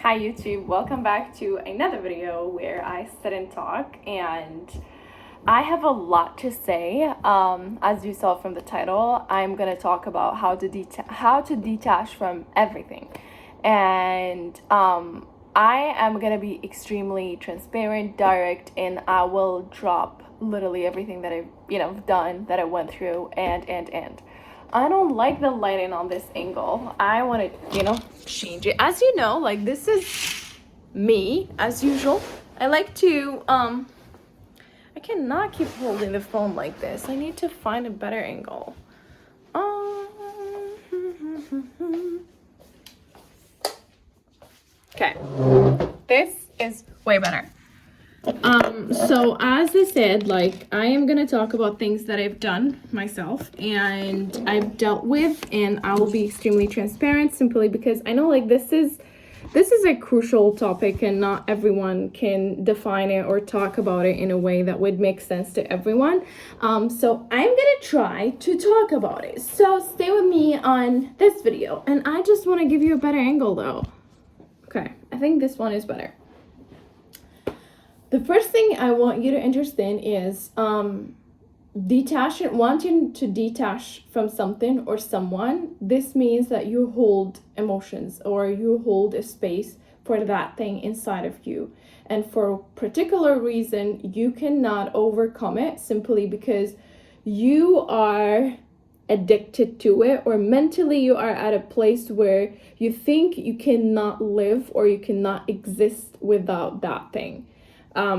Hi YouTube, welcome back to another video where I sit and talk, and I have a lot to say. As you saw from the title, I'm gonna talk about how to detach from everything, and I am gonna be extremely transparent, direct, and I will drop literally everything that I've done, that I went through, and. I don't like the lighting on this angle. I want to, change it. As you know, like, this is me as usual. I like to I cannot keep holding the phone like this. I need to find a better angle. Okay. This is way better. So as I said, like, I am gonna talk about things that I've done myself and I've dealt with, and I will be extremely transparent simply because I know, like, this is a crucial topic and not everyone can define it or talk about it in a way that would make sense to everyone. So I'm gonna try to talk about it. So stay with me on this video, and I just want to give you a better angle though. Okay, I think this one is better. The first thing I want you to understand is wanting to detach from something or someone. This means that you hold emotions or you hold a space for that thing inside of you. And for a particular reason, you cannot overcome it simply because you are addicted to it, or mentally you are at a place where you think you cannot live or you cannot exist without that thing.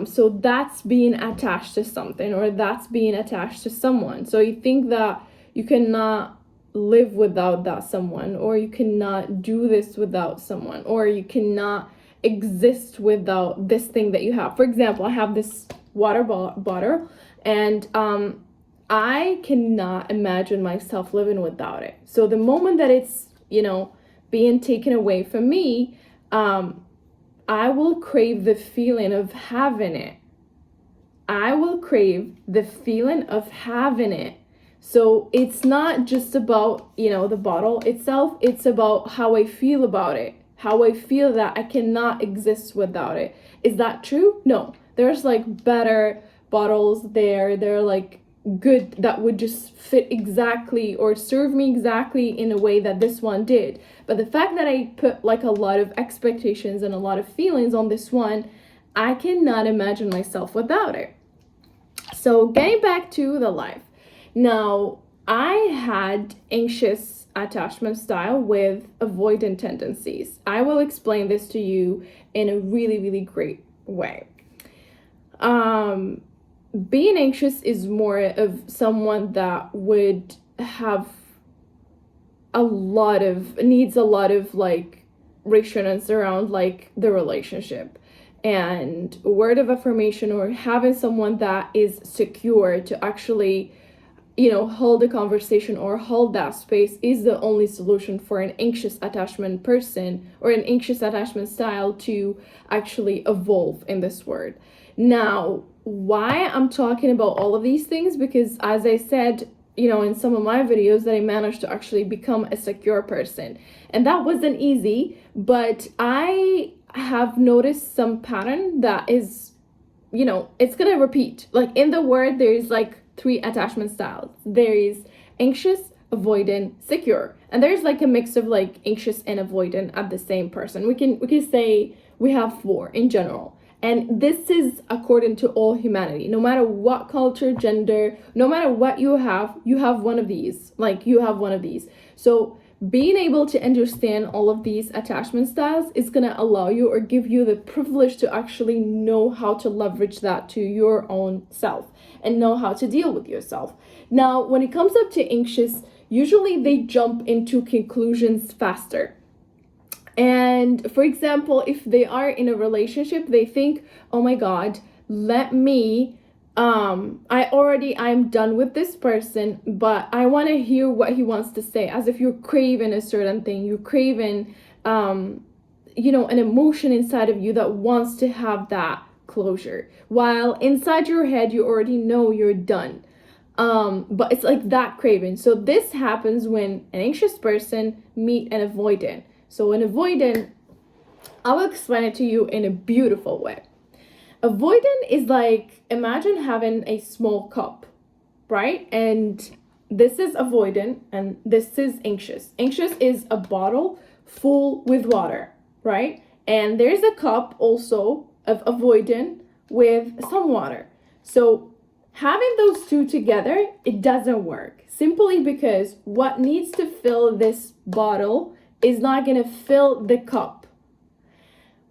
So that's being attached to something, or that's being attached to someone. So you think that you cannot live without that someone, or you cannot do this without someone, or you cannot exist without this thing that you have. For example, I have this water bottle, and I cannot imagine myself living without it. So the moment that it's, being taken away from me, I will crave the feeling of having it. I will crave the feeling of having it. So it's not just about, the bottle itself. It's about how I feel about it. How I feel that I cannot exist without it. Is that true? No. There's like better bottles there. They're like good, that would just fit exactly or serve me exactly in a way that this one did. But the fact that I put like a lot of expectations and a lot of feelings on this one, I cannot imagine myself without it. So getting back to the life. Now, I had anxious attachment style with avoidant tendencies. I will explain this to you in a really, really great way. Being anxious is more of someone that would have needs a lot of like reassurance around like the relationship and word of affirmation, or having someone that is secure to actually, hold a conversation or hold that space is the only solution for an anxious attachment person or an anxious attachment style to actually evolve in this world. Now, why I'm talking about all of these things, because as I said, in some of my videos, that I managed to actually become a secure person. And that wasn't easy, but I have noticed some pattern that is, it's gonna repeat. Like in the word, there's like 3 attachment styles. There is anxious, avoidant, secure. And there's like a mix of like anxious and avoidant at the same person. We can say we have 4 in general. And this is according to all humanity. No matter what culture, gender, no matter what you have one of these. Like, you have one of these. So being able to understand all of these attachment styles is going to allow you or give you the privilege to actually know how to leverage that to your own self and know how to deal with yourself. Now, when it comes up to anxious, usually they jump into conclusions faster. And for example, if they are in a relationship, they think, oh my God, I'm done with this person, but I want to hear what he wants to say. As if you're craving a certain thing, you're craving, an emotion inside of you that wants to have that closure. While inside your head, you already know you're done. But it's like that craving. So this happens when an anxious person meet an avoidant. So an avoidant I will explain it to you in a beautiful way. Avoidant is like, imagine having a small cup, right? And this is avoidant and this is anxious. Anxious is a bottle full with water, right? And there's a cup also of avoidant with some water. So having those two together, it doesn't work. Simply because what needs to fill this bottle is not going to fill the cup.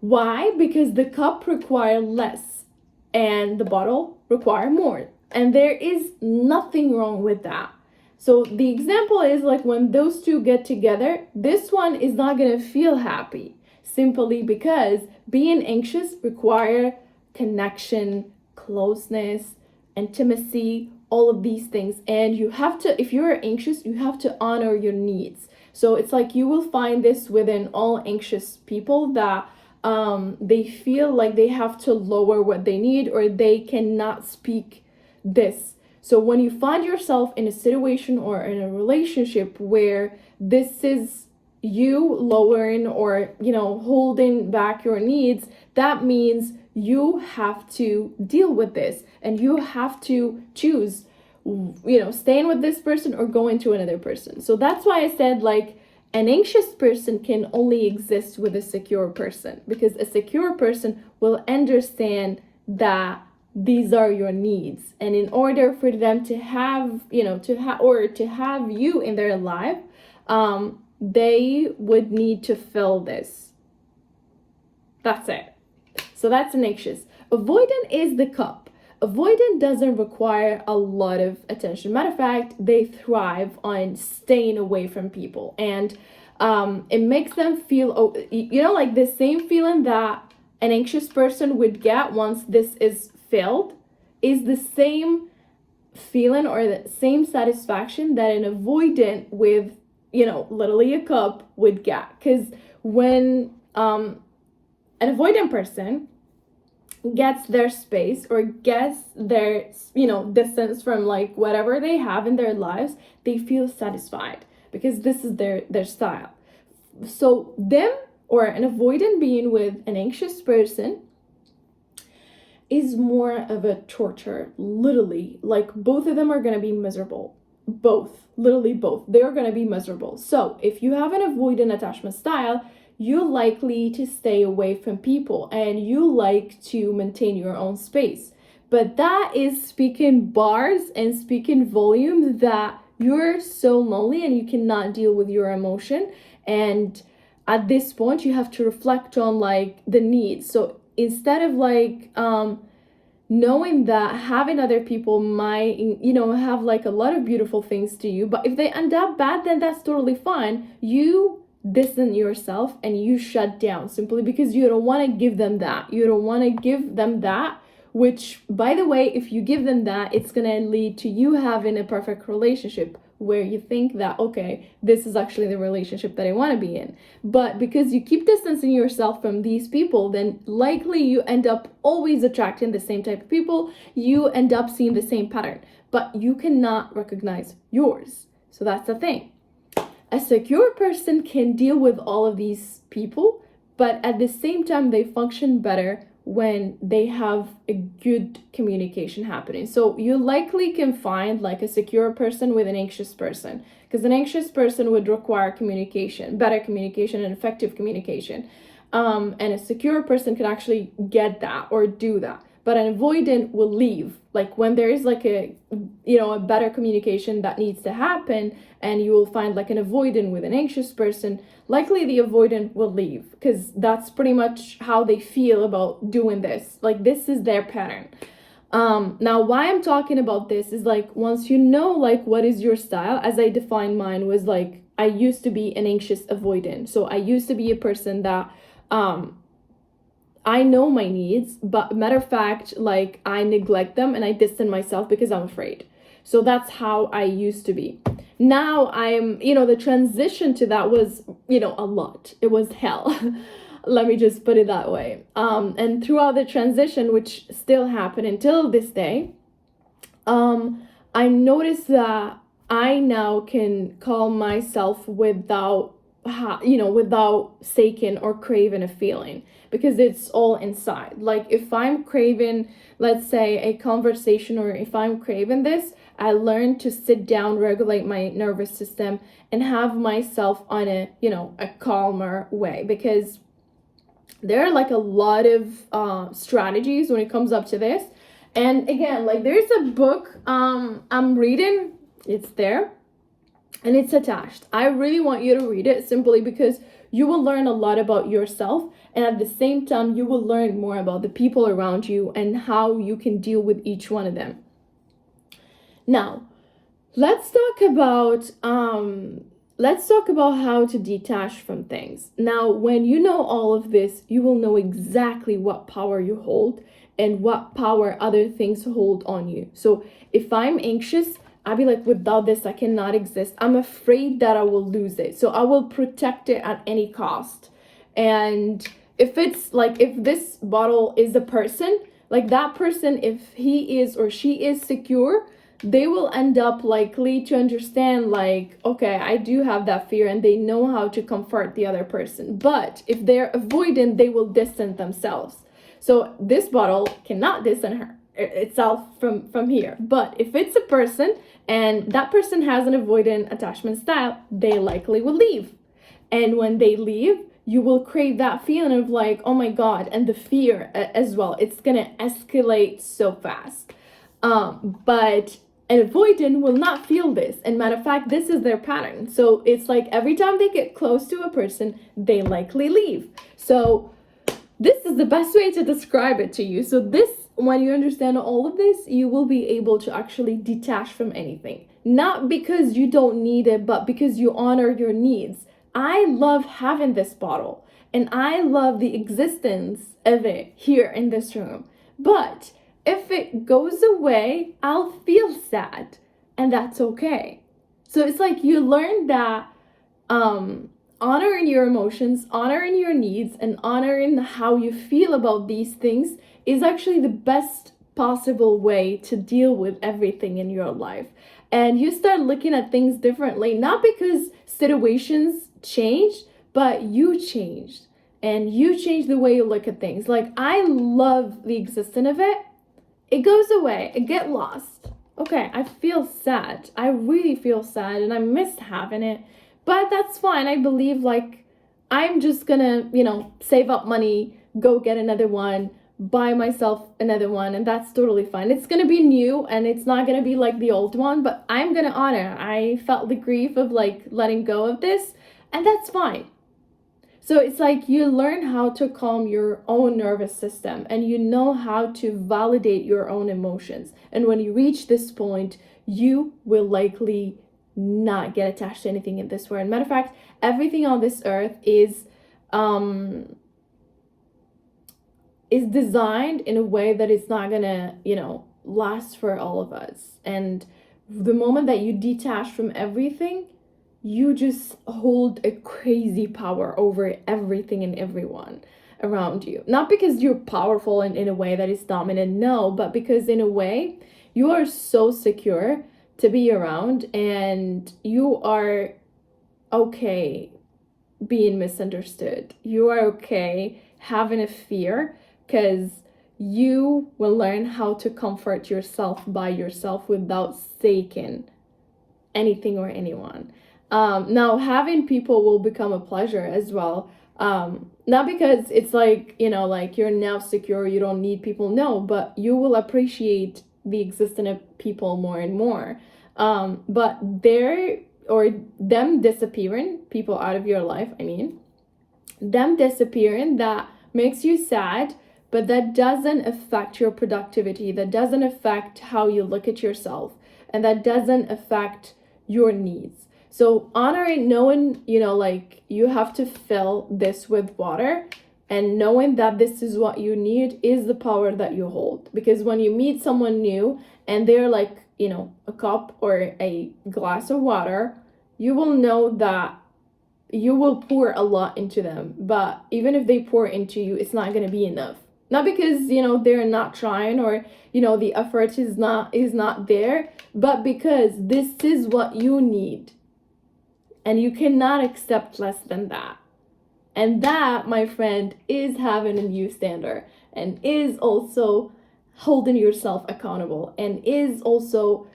Why? Because the cup requires less and the bottle require more. And there is nothing wrong with that. So the example is like when those two get together, this one is not going to feel happy simply because being anxious require connection, closeness, intimacy, all of these things. And you have to, if you're anxious, you have to honor your needs. So it's like you will find this within all anxious people that they feel like they have to lower what they need or they cannot speak this. So when you find yourself in a situation or in a relationship where this is you lowering or holding back your needs, that means you have to deal with this and you have to choose, staying with this person or going to another person. So that's why I said like an anxious person can only exist with a secure person, because a secure person will understand that these are your needs, and in order for them to have to have you in their life, they would need to fill this. That's it. So that's an anxious. Avoidant is the cup. Avoidant doesn't require a lot of attention. Matter of fact, they thrive on staying away from people, and it makes them feel, like the same feeling that an anxious person would get once this is filled is the same feeling or the same satisfaction that an avoidant with, literally a cup would get. Because when an avoidant person gets their space or gets their distance from like whatever they have in their lives, they feel satisfied because this is their style. So them or an avoidant being with an anxious person is more of a torture. Literally, like both of them are going to be miserable. Literally both, they're going to be miserable. So if you have an avoidant attachment style, you're likely to stay away from people and you like to maintain your own space. But that is speaking bars and speaking volumes that you're so lonely and you cannot deal with your emotion. And at this point, you have to reflect on like the needs. So instead of like knowing that having other people might have like a lot of beautiful things to you, but if they end up bad, then that's totally fine. You distance yourself and you shut down simply because you don't want to give them that. You don't want to give them that, which, by the way, if you give them that, it's going to lead to you having a perfect relationship where you think that, okay, this is actually the relationship that I want to be in. But because you keep distancing yourself from these people, then likely you end up always attracting the same type of people. You end up seeing the same pattern, but you cannot recognize yours. So that's the thing. A secure person can deal with all of these people, but at the same time, they function better when they have a good communication happening. So you likely can find like a secure person with an anxious person, because an anxious person would require communication, better communication and effective communication. And a secure person can actually get that or do that. But an avoidant will leave. Like when there is like a better communication that needs to happen, and you will find like an avoidant with an anxious person, likely the avoidant will leave because that's pretty much how they feel about doing this. Like this is their pattern. Now why I'm talking about this is like once you know like what is your style, as I defined mine was like I used to be an anxious avoidant. So I used to be a person that I know my needs, but matter of fact, like I neglect them and I distance myself because I'm afraid. So that's how I used to be. Now I'm, the transition to that was, a lot. It was hell. Let me just put it that way. And throughout the transition, which still happened until this day, I noticed that I now can calm myself without without seeking or craving a feeling, because it's all inside. Like if I'm craving, let's say, a conversation, or if I'm craving this, I learn to sit down, regulate my nervous system, and have myself on a calmer way, because there are like a lot of strategies when it comes up to this. And again, like there's a book I'm reading, it's there, and it's attached. I really want you to read it, simply because you will learn a lot about yourself, and at the same time you will learn more about the people around you and how you can deal with each one of them. Now, let's talk about how to detach from things. Now, when you know all of this, you will know exactly what power you hold and what power other things hold on you. So if I'm anxious, I'll be like, without this, I cannot exist. I'm afraid that I will lose it. So I will protect it at any cost. And if it's like, if this bottle is a person, like that person, if he is or she is secure, they will end up likely to understand, like, okay, I do have that fear, and they know how to comfort the other person. But if they're avoidant, they will distance themselves. So this bottle cannot distance itself from here. But if it's a person and that person has an avoidant attachment style, they likely will leave. And when they leave, you will crave that feeling of like, oh my God, and the fear as well. It's gonna escalate so fast. But an avoidant will not feel this. And matter of fact, this is their pattern. So it's like every time they get close to a person, they likely leave. So this is the best way to describe it to you. So this, when you understand all of this, you will be able to actually detach from anything. Not because you don't need it, but because you honor your needs. I love having this bottle, and I love the existence of it here in this room. But if it goes away, I'll feel sad, and that's okay. So it's like you learn that honoring your emotions, honoring your needs, and honoring how you feel about these things is actually the best possible way to deal with everything in your life. And you start looking at things differently, not because situations changed, but you changed. And you change the way you look at things. Like, I love the existence of it. It goes away, it get lost. Okay, I feel sad. I really feel sad, and I missed having it. But that's fine. I believe, like, I'm just gonna, save up money, go get another one, buy myself another one, and that's totally fine. It's gonna be new, and it's not gonna be like the old one, but I'm gonna honor. I felt the grief of, like, letting go of this, and that's fine. So it's like you learn how to calm your own nervous system, and you know how to validate your own emotions. And when you reach this point, you will likely not get attached to anything in this world. Matter of fact, everything on this earth is designed in a way that it's not gonna, last for all of us. And the moment that you detach from everything, you just hold a crazy power over everything and everyone around you. Not because you're powerful in a way that is dominant, no, but because in a way you are so secure to be around, and you are okay being misunderstood. You are okay having a fear, because you will learn how to comfort yourself by yourself without seeking anything or anyone. Now, having people will become a pleasure as well. Not because it's like, like you're now secure, you don't need people. No, but you will appreciate the existence of people more and more. But them disappearing, people out of your life, them disappearing, that makes you sad, but that doesn't affect your productivity, that doesn't affect how you look at yourself, and that doesn't affect your needs. So honoring, knowing, like you have to fill this with water, and knowing that this is what you need is the power that you hold. Because when you meet someone new and they're like, a cup or a glass of water, you will know that you will pour a lot into them. But even if they pour into you, it's not going to be enough. Not because, they're not trying, or, the effort is not there, but because this is what you need. and you cannot accept less than that. And that, my friend, is having a new standard, and is also holding yourself accountable, and is also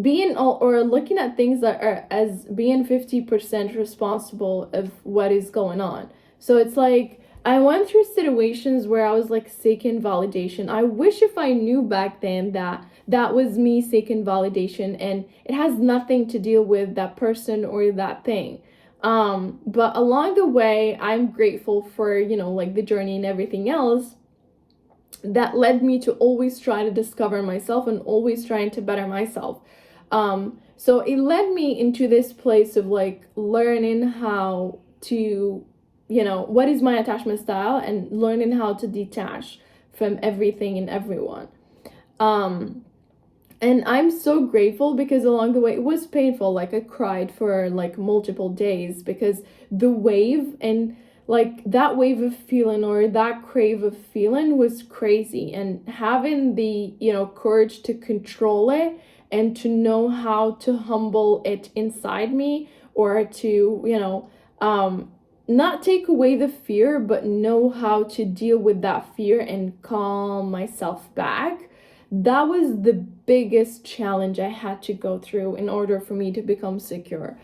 being or looking at things that are as being 50% responsible of what is going on. So it's like I went through situations where I was like seeking validation. I wish if I knew back then that that was me seeking validation, and it has nothing to do with that person or that thing. But along the way, I'm grateful for, like the journey and everything else that led me to always try to discover myself and always trying to better myself. So it led me into this place of like learning how to, what is my attachment style, and learning how to detach from everything and everyone. And I'm so grateful because along the way it was painful. Like I cried for like multiple days because the wave, and like that wave of feeling or that crave of feeling was crazy. And having the, courage to control it and to know how to humble it inside me, or to, not take away the fear, but know how to deal with that fear and calm myself back. That was the biggest challenge I had to go through in order for me to become secure.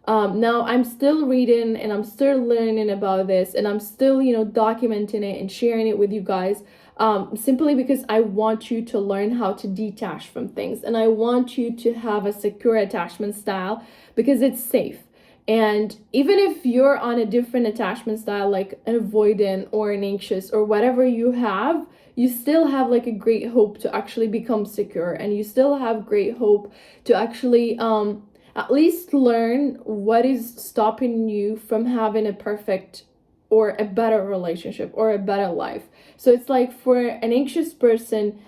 Now I'm still reading and I'm still learning about this, and I'm still, documenting it and sharing it with you guys. Simply because I want you to learn how to detach from things, and I want you to have a secure attachment style because it's safe. And even if you're on a different attachment style, like an avoidant or an anxious or whatever you have, you still have like a great hope to actually become secure, and you still have great hope to actually at least learn what is stopping you from having a perfect or a better relationship or a better life. So it's like for an anxious person,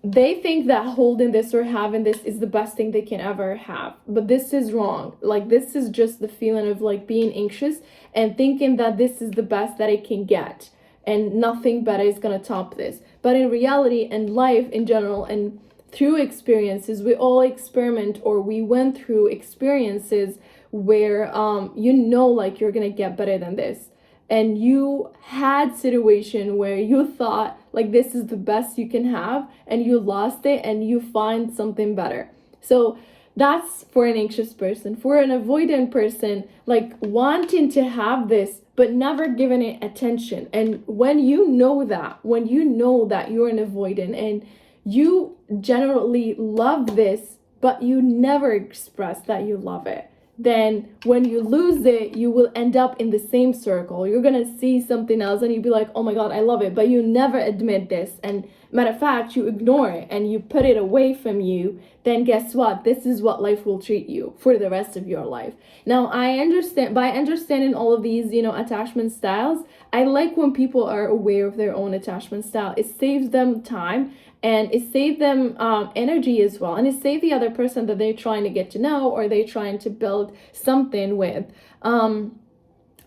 they think that holding this or having this is the best thing they can ever have, but this is wrong. Like this is just the feeling of like being anxious and thinking that this is the best that it can get, and nothing better is going to top this. But in reality and life in general, and through experiences, we all experiment, or we went through experiences where like you're going to get better than this, and you had situation where you thought like this is the best you can have, and you lost it and you find something better. So that's for an anxious person. For an avoidant person, like wanting to have this but never giving it attention. And when you know that you're an avoidant and you generally love this but you never express that you love it, then when you lose it, you will end up in the same circle. You're gonna see something else and you'll be like, oh my god, I love it, but you never admit this. And matter of fact, you ignore it and you put it away from you. Then guess what? This is what life will treat you for the rest of your life. Now, I understand, by understanding all of these, attachment styles, I like when people are aware of their own attachment style. It saves them time, and it saves them energy as well, and it saves the other person that they're trying to get to know or they're trying to build something with. And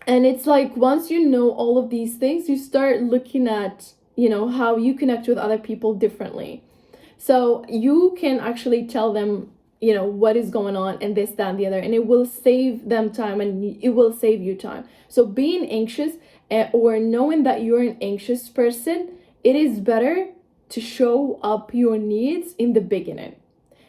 it's like once you know all of these things, you start looking at how you connect with other people differently. So you can actually tell them what is going on and this, that, and the other, and it will save them time and it will save you time. So being anxious, or knowing that you're an anxious person, it is better to show up your needs in the beginning.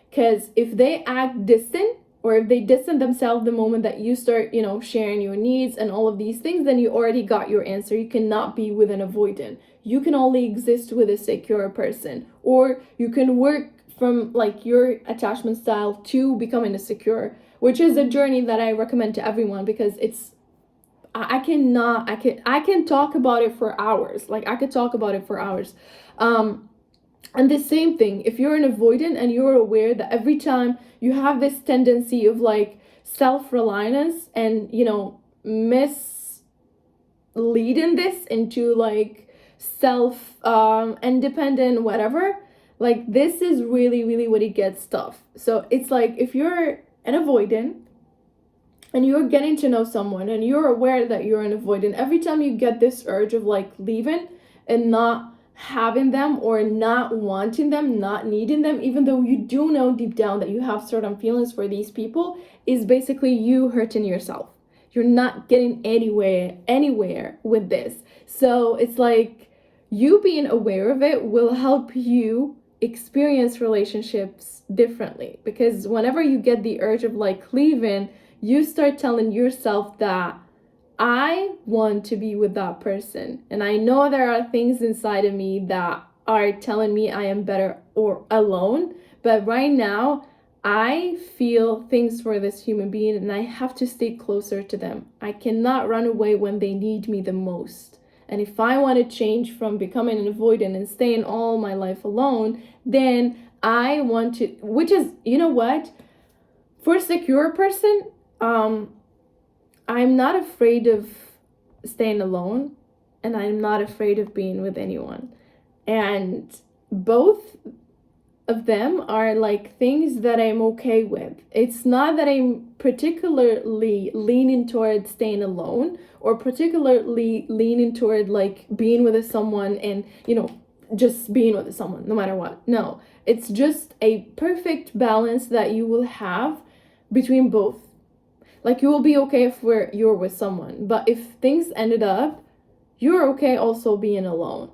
Because if they act distant, or if they distance themselves the moment that you start, sharing your needs and all of these things, then you already got your answer. You cannot be with an avoidant. You can only exist with a secure person, or you can work from like your attachment style to becoming a secure, which is a journey that I recommend to everyone, because it's I can talk about it for hours. Like I could talk about it for hours. And the same thing, if you're an avoidant and you're aware that every time you have this tendency of like self-reliance and, misleading this into like independent, whatever, like this is really, really what it gets tough. So it's like if you're an avoidant and you're getting to know someone and you're aware that you're an avoidant, every time you get this urge of like leaving and not having them or not wanting them, not needing them, even though you do know deep down that you have certain feelings for these people, is basically you hurting yourself. you're not getting anywhere with this. So it's like you being aware of it will help you experience relationships differently, because whenever you get the urge of like leaving, you start telling yourself that I want to be with that person, and I know there are things inside of me that are telling me I am better or alone, but right now I feel things for this human being and I have to stay closer to them. I cannot run away when they need me the most. And if I want to change from becoming an avoidant and staying all my life alone, then I want to, which is, you know what? For a secure person, I'm not afraid of staying alone, and I'm not afraid of being with anyone. And both of them are like things that I'm okay with. It's not that I'm particularly leaning toward staying alone or particularly leaning toward like being with someone and, just being with someone no matter what. No, it's just a perfect balance that you will have between both. Like, you will be okay if you're with someone, but if things ended up, you're okay also being alone.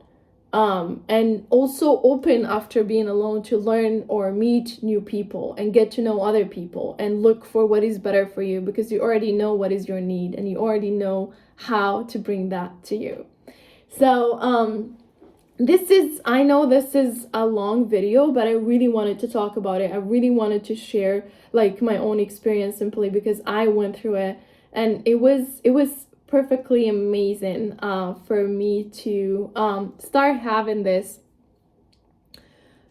And also open after being alone to learn or meet new people and get to know other people and look for what is better for you, because you already know what is your need and you already know how to bring that to you. So I know this is a long video, but I really wanted to talk about it. I really wanted to share like my own experience, simply because I went through it, and it was perfectly amazing for me to start having this,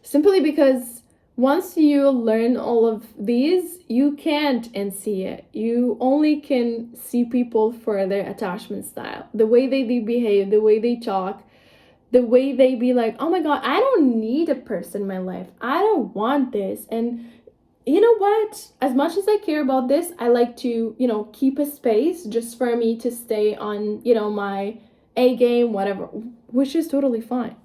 simply because once you learn all of these, you can't unsee it. You only can see people for their attachment style, the way they behave, the way they talk, the way they be like, oh my god, I don't need a person in my life, I don't want this. And you know what, as much as I care about this, I like to, keep a space just for me to stay on, my A game, whatever, which is totally fine.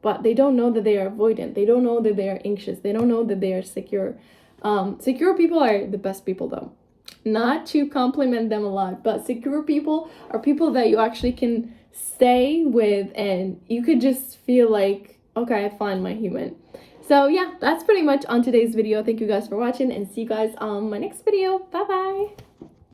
But they don't know that they are avoidant, they don't know that they are anxious, they don't know that they are secure. Secure people are the best people, though. Not to compliment them a lot, but secure people are people that you actually can stay with and you could just feel like, okay, I find my human. So yeah, that's pretty much on today's video. Thank you guys for watching, and see you guys on my next video. Bye bye.